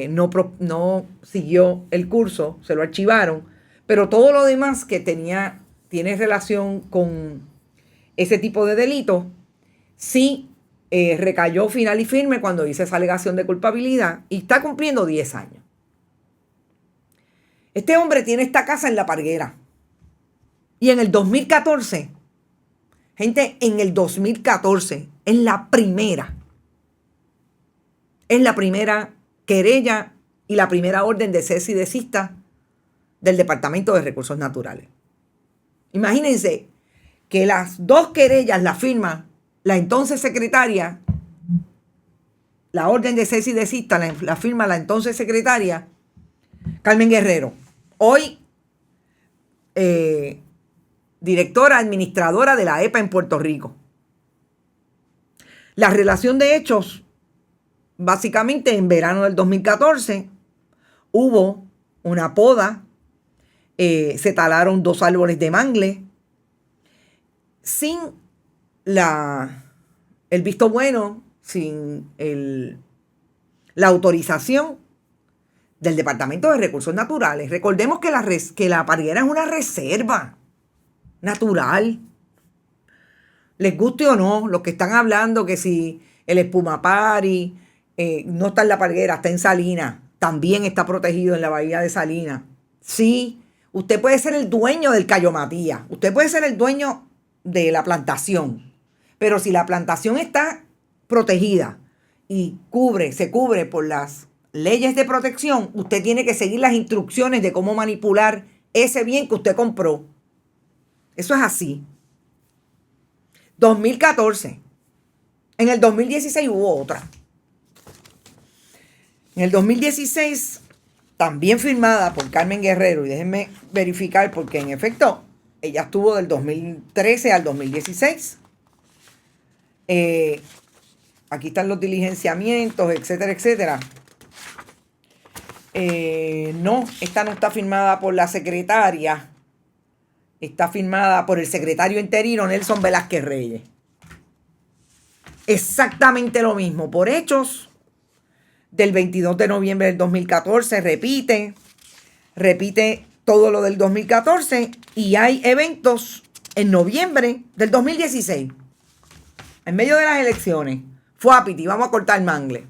no siguió el curso, se lo archivaron, pero todo lo demás que tiene relación con ese tipo de delito, sí recayó final y firme cuando hice esa alegación de culpabilidad y está cumpliendo 10 años. Este hombre tiene esta casa en La Parguera. Y en el 2014, gente, en el 2014, es la primera querella y la primera orden de cese y desista del Departamento de Recursos Naturales. Imagínense que las dos querellas la firma la entonces secretaria, la orden de cese y desista la firma la entonces secretaria Carmen Guerrero, hoy directora administradora de la EPA en Puerto Rico. La relación de hechos, básicamente en verano del 2014, hubo una poda, se talaron 2 árboles de mangle, sin el visto bueno, sin la autorización del Departamento de Recursos Naturales. Recordemos que la Parguera es una reserva natural. Les guste o no, los que están hablando que si el Espumapari no está en La Parguera, está en Salinas, también está protegido en la bahía de Salinas. Sí, usted puede ser el dueño del Cayo Matías, usted puede ser el dueño de la plantación, pero si la plantación está protegida y se cubre por las leyes de protección, usted tiene que seguir las instrucciones de cómo manipular ese bien que usted compró. Eso es así. 2014. En el 2016 hubo otra. En el 2016, también firmada por Carmen Guerrero, y déjenme verificar porque en efecto ella estuvo del 2013 al 2016. Aquí están los diligenciamientos, etcétera, etcétera. No, esta no está firmada por la secretaria. Está firmada por el secretario interino Nelson Velázquez Reyes. Exactamente lo mismo. Por hechos del 22 de noviembre del 2014. Repite todo lo del 2014. Y hay eventos en noviembre del 2016. En medio de las elecciones. Fuapiti, vamos a cortar mangle.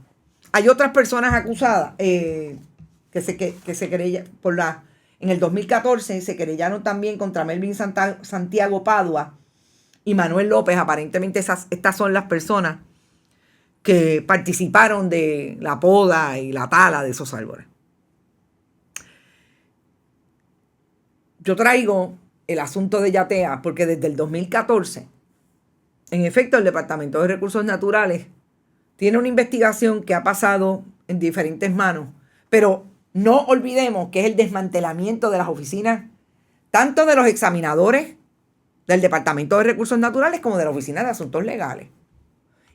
Hay otras personas acusadas que se querellan por la... En el 2014 se querellaron también contra Melvin Santiago Padua y Manuel López. Aparentemente estas son las personas que participaron de la poda y la tala de esos árboles. Yo traigo el asunto de Yatea porque desde el 2014, en efecto, el Departamento de Recursos Naturales tiene una investigación que ha pasado en diferentes manos, pero no olvidemos que es el desmantelamiento de las oficinas, tanto de los examinadores del Departamento de Recursos Naturales como de la Oficina de Asuntos Legales.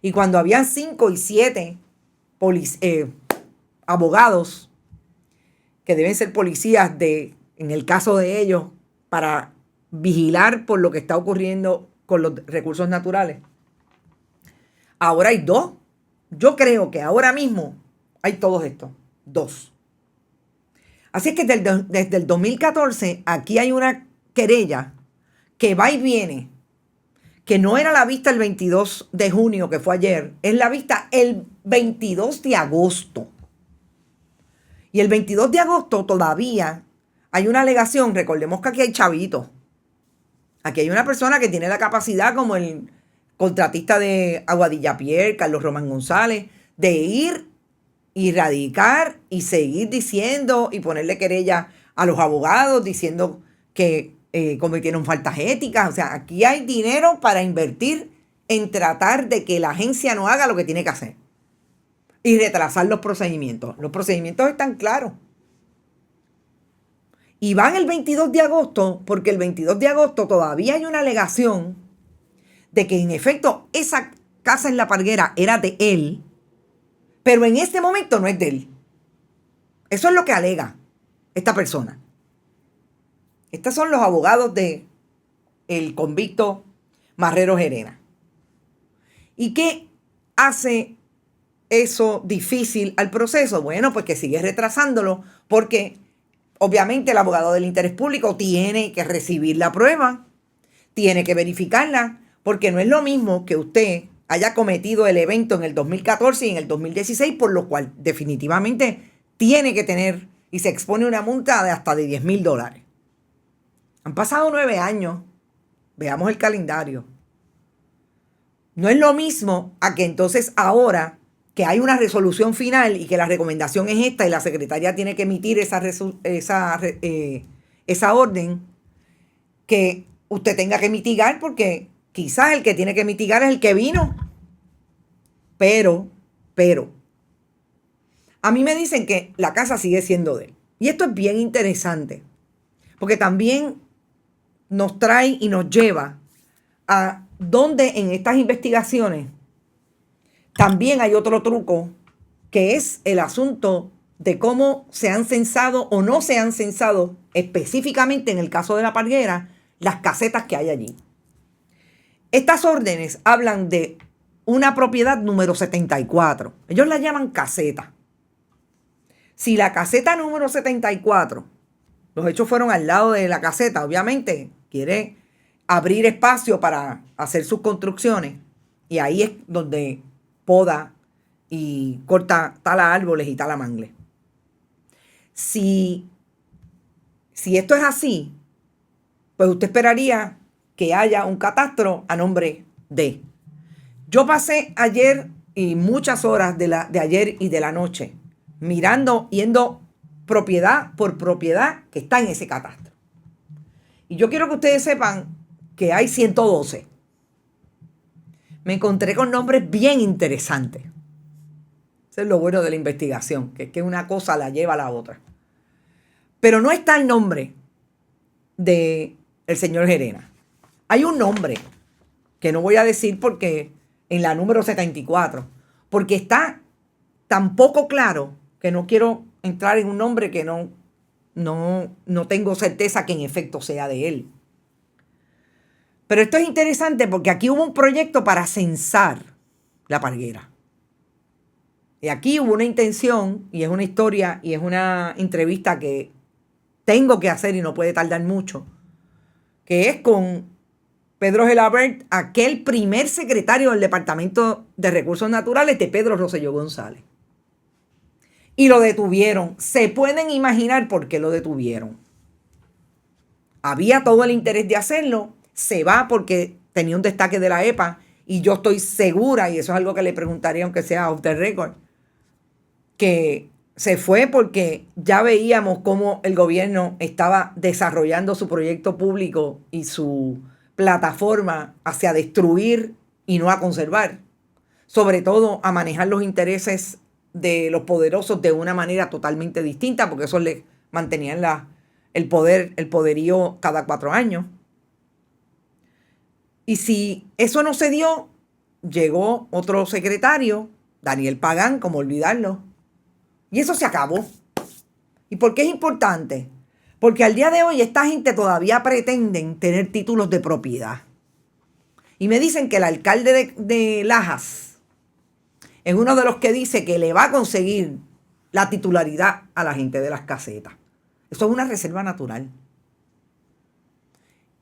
Y cuando habían 5 y 7 abogados que deben ser policías en el caso de ellos, para vigilar por lo que está ocurriendo con los recursos naturales, ahora hay 2. Yo creo que ahora mismo hay todos estos, 2. Así es que desde el 2014 aquí hay una querella que va y viene, que no era la vista el 22 de junio, que fue ayer, es la vista el 22 de agosto. Y el 22 de agosto todavía hay una alegación. Recordemos que aquí hay chavitos. Aquí hay una persona que tiene la capacidad, como el contratista de Aguadilla Pierre, Carlos Román González, de ir y radicar y seguir diciendo y ponerle querella a los abogados diciendo que cometieron faltas éticas. O sea, aquí hay dinero para invertir en tratar de que la agencia no haga lo que tiene que hacer y retrasar los procedimientos. Los procedimientos están claros. Y van el 22 de agosto porque el 22 de agosto todavía hay una alegación de que en efecto esa casa en La Parguera era de él, pero en este momento no es de él. Eso es lo que alega esta persona. Estos son los abogados de el convicto Marrero Gerena. ¿Y qué hace eso difícil al proceso? Bueno, pues que sigue retrasándolo porque obviamente el abogado del interés público tiene que recibir la prueba, tiene que verificarla, Porque no es lo mismo que usted haya cometido el evento en el 2014 y en el 2016, por lo cual definitivamente tiene que tener y se expone una multa de hasta de $10,000. Han pasado 9 años. Veamos el calendario. No es lo mismo a que entonces ahora que hay una resolución final y que la recomendación es esta y la secretaria tiene que emitir esa orden, que usted tenga que mitigar, porque quizás el que tiene que mitigar es el que vino. Pero, a mí me dicen que la casa sigue siendo de él. Y esto es bien interesante, porque también nos trae y nos lleva a donde en estas investigaciones también hay otro truco, que es el asunto de cómo se han censado o no se han censado, específicamente en el caso de La Parguera, las casetas que hay allí. Estas órdenes hablan de una propiedad número 74. Ellos la llaman caseta. Si la caseta número 74, los hechos fueron al lado de la caseta, obviamente quiere abrir espacio para hacer sus construcciones, y ahí es donde poda y corta tala árboles y tala mangle. Si esto es así, pues usted esperaría que haya un catastro a nombre de. Yo pasé ayer y muchas horas de ayer y de la noche yendo propiedad por propiedad que está en ese catastro. Y yo quiero que ustedes sepan que hay 112. Me encontré con nombres bien interesantes. Eso es lo bueno de la investigación, que es que una cosa la lleva a la otra. Pero no está el nombre del señor Gerena. Hay un nombre que no voy a decir porque en la número 74, porque está tan poco claro que no quiero entrar en un nombre que no tengo certeza que en efecto sea de él. Pero esto es interesante porque aquí hubo un proyecto para censar La Parguera. Y aquí hubo una intención, y es una historia, y es una entrevista que tengo que hacer y no puede tardar mucho, que es con Pedro Gelabert, aquel primer secretario del Departamento de Recursos Naturales de Pedro Rosselló González. Y lo detuvieron. Se pueden imaginar por qué lo detuvieron. Había todo el interés de hacerlo. Se va porque tenía un destaque de la EPA. Y yo estoy segura, y eso es algo que le preguntaría, aunque sea off the record, que se fue porque ya veíamos cómo el gobierno estaba desarrollando su proyecto público y su plataforma hacia destruir y no a conservar. Sobre todo a manejar los intereses de los poderosos de una manera totalmente distinta, porque eso les mantenían el poderío cada 4 años. Y si eso no se dio, llegó otro secretario, Daniel Pagán, como olvidarlo, y eso se acabó. ¿Y por qué es importante? Porque al día de hoy esta gente todavía pretenden tener títulos de propiedad. Y me dicen que el alcalde de Lajas es uno de los que dice que le va a conseguir la titularidad a la gente de las casetas. Eso es una reserva natural.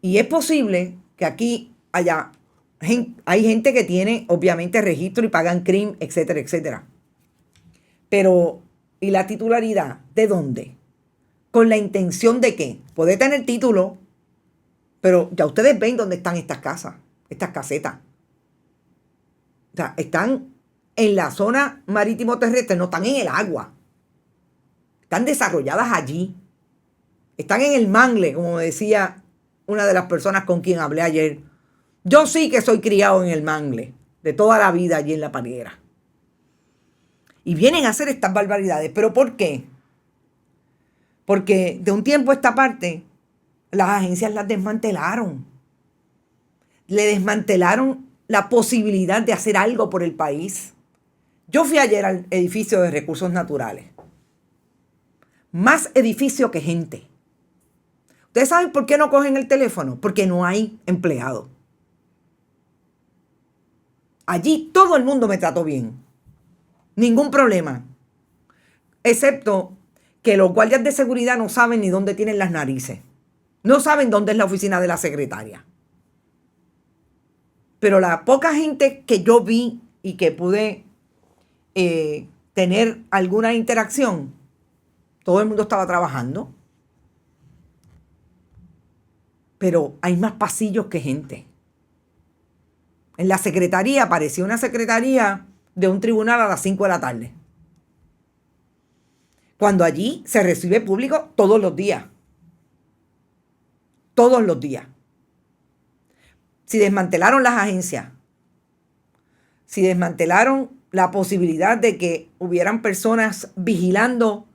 Y es posible que aquí hay gente que tiene obviamente registro y pagan CRIM, etcétera, etcétera. Pero, ¿y la titularidad? ¿De dónde? ¿Con la intención de qué? Puede tener título, pero ya ustedes ven dónde están estas casas, estas casetas. O sea, están en la zona marítimo terrestre, no están en el agua. Están desarrolladas allí. Están en el mangle, como decía una de las personas con quien hablé ayer. Yo sí que soy criado en el mangle, de toda la vida allí en La Parguera. Y vienen a hacer estas barbaridades. ¿Pero por qué? Porque de un tiempo a esta parte, las agencias las desmantelaron. Le desmantelaron la posibilidad de hacer algo por el país. Yo fui ayer al edificio de recursos naturales. Más edificio que gente. ¿Ustedes saben por qué no cogen el teléfono? Porque no hay empleados. Allí todo el mundo me trató bien. Ningún problema. Excepto que los guardias de seguridad no saben ni dónde tienen las narices. No saben dónde es la oficina de la secretaria. Pero la poca gente que yo vi y que pude tener alguna interacción, todo el mundo estaba trabajando. Pero hay más pasillos que gente. En la secretaría parecía una secretaría de un tribunal a las 5 de la tarde. Cuando allí se recibe público todos los días. Todos los días. Si desmantelaron las agencias, si desmantelaron la posibilidad de que hubieran personas vigilando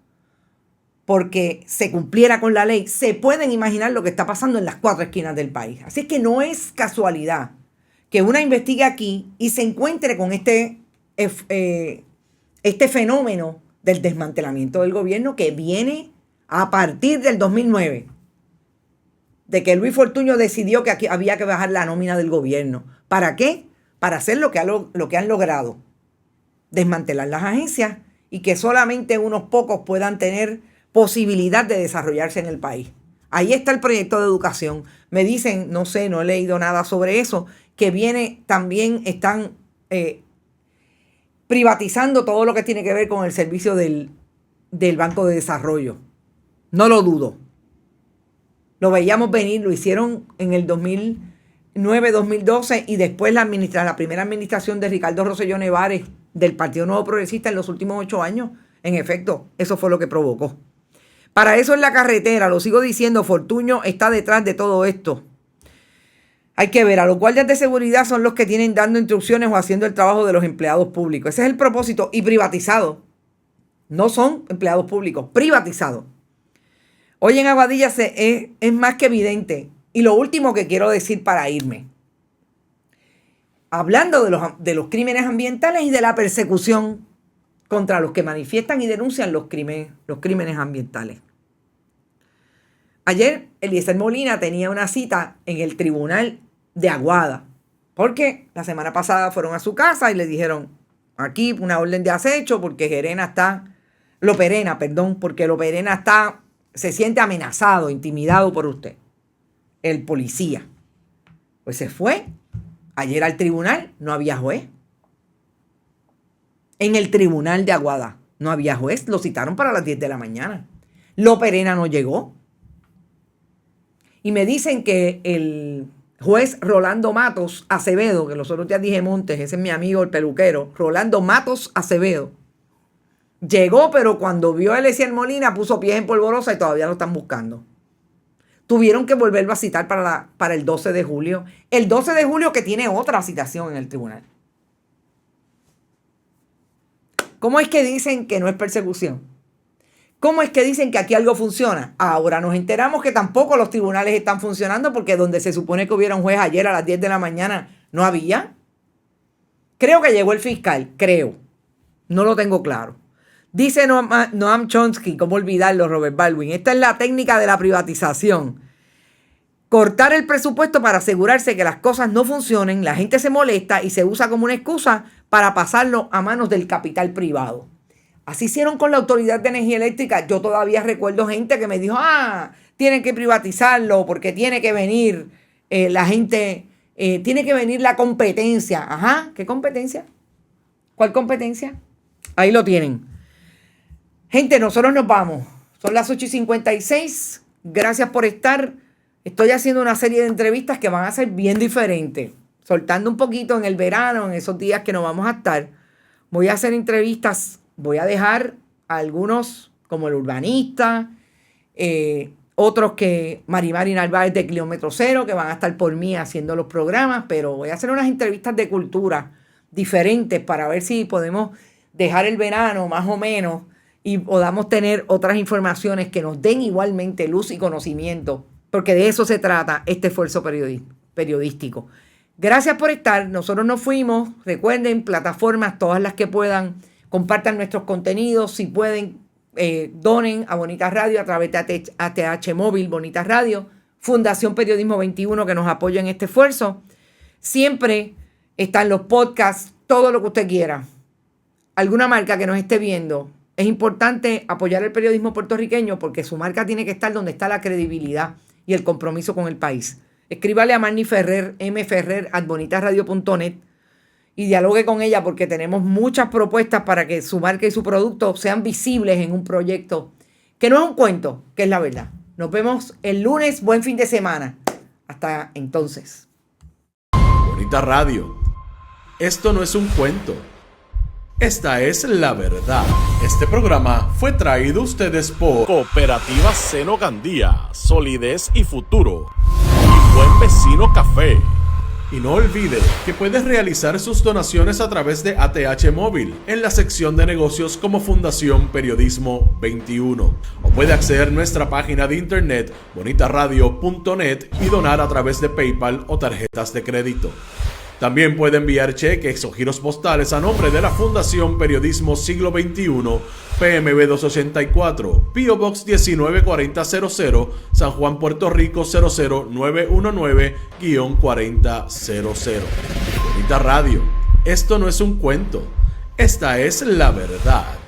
porque se cumpliera con la ley, se pueden imaginar lo que está pasando en las 4 esquinas del país. Así que no es casualidad que una investigue aquí y se encuentre con este fenómeno del desmantelamiento del gobierno que viene a partir del 2009, de que Luis Fortuño decidió que aquí había que bajar la nómina del gobierno. ¿Para qué? Para hacer lo que han logrado, desmantelar las agencias y que solamente unos pocos puedan tener posibilidad de desarrollarse en el país. Ahí está el proyecto de educación. Me dicen, no sé, no he leído nada sobre eso, que viene también, están privatizando todo lo que tiene que ver con el servicio del Banco de Desarrollo. No lo dudo. Lo veíamos venir, lo hicieron en el 2009-2012 y después la primera administración de Ricardo Rosselló Nevares del Partido Nuevo Progresista en los últimos 8 años. En efecto, eso fue lo que provocó. Para eso en la carretera, lo sigo diciendo, Fortuño está detrás de todo esto. Hay que ver, a los guardias de seguridad son los que tienen dando instrucciones o haciendo el trabajo de los empleados públicos. Ese es el propósito. Y privatizados. No son empleados públicos, privatizados. Hoy en Aguadilla es más que evidente. Y lo último que quiero decir para irme. Hablando de los crímenes ambientales y de la persecución contra los que manifiestan y denuncian los crímenes ambientales. Ayer Eliezer Molina tenía una cita en el tribunal de Aguada, porque la semana pasada fueron a su casa y le dijeron, aquí una orden de acecho porque Loperena se siente amenazado, intimidado por usted, el policía. Pues se fue. Ayer al tribunal no había juez. En el tribunal de Aguada no había juez. Lo citaron para las 10 de la mañana. Loperena no llegó. Y me dicen que el juez Rolando Matos Acevedo, que los otros días dije Montes, ese es mi amigo el peluquero, Rolando Matos Acevedo, llegó, pero cuando vio a Eliezer Molina puso pies en polvorosa y todavía lo están buscando. Tuvieron que volverlo a citar para el 12 de julio. El 12 de julio que tiene otra citación en el tribunal. ¿Cómo es que dicen que no es persecución? ¿Cómo es que dicen que aquí algo funciona? Ahora nos enteramos que tampoco los tribunales están funcionando porque donde se supone que hubiera un juez ayer a las 10 de la mañana no había. Creo que llegó el fiscal, creo. No lo tengo claro. Dice Noam Chomsky, ¿cómo olvidarlo, Robert Baldwin? Esta es la técnica de la privatización. Cortar el presupuesto para asegurarse que las cosas no funcionen, la gente se molesta y se usa como una excusa para pasarlo a manos del capital privado. Así hicieron con la Autoridad de Energía Eléctrica. Yo todavía recuerdo gente que me dijo, tienen que privatizarlo porque tiene que venir la gente, tiene que venir la competencia. Ajá, ¿qué competencia? ¿Cuál competencia? Ahí lo tienen. Gente, nosotros nos vamos. Son las 8:56. Gracias por estar. Estoy haciendo una serie de entrevistas que van a ser bien diferentes. Soltando un poquito en el verano, en esos días que no vamos a estar. Voy a hacer entrevistas. Voy a dejar a algunos como el urbanista, otros que Marimari Narváez de Kilómetro Cero, que van a estar por mí haciendo los programas, pero voy a hacer unas entrevistas de cultura diferentes para ver si podemos dejar el verano más o menos y podamos tener otras informaciones que nos den igualmente luz y conocimiento, porque de eso se trata este esfuerzo periodístico. Gracias por estar. Nosotros nos fuimos. Recuerden, plataformas, todas las que puedan, compartan nuestros contenidos. Si pueden, donen a Bonita Radio a través de ATH Móvil, Bonita Radio, Fundación Periodismo 21 que nos apoya en este esfuerzo. Siempre están los podcasts, todo lo que usted quiera. Alguna marca que nos esté viendo. Es importante apoyar el periodismo puertorriqueño porque su marca tiene que estar donde está la credibilidad y el compromiso con el país. escríbale a Marnie Ferrer, mferrer@bonitasradio.net y dialogue con ella porque tenemos muchas propuestas para que su marca y su producto sean visibles en un proyecto que no es un cuento, que es la verdad. Nos vemos el lunes. Buen fin de semana. Hasta entonces. Bonita Radio. Esto no es un cuento. Esta es la verdad. Este programa fue traído a ustedes por Cooperativa Seno Gandía, Solidez y Futuro. Y Buen Vecino Café. Y no olvide que puedes realizar sus donaciones a través de ATH Móvil en la sección de negocios como Fundación Periodismo 21. O puede acceder a nuestra página de internet bonitasradio.net y donar a través de PayPal o tarjetas de crédito. También puede enviar cheques o giros postales a nombre de la Fundación Periodismo Siglo XXI, PMB 284, P.O. Box 194000, San Juan, Puerto Rico 00919-4000. Bonita Radio, esto no es un cuento, esta es la verdad.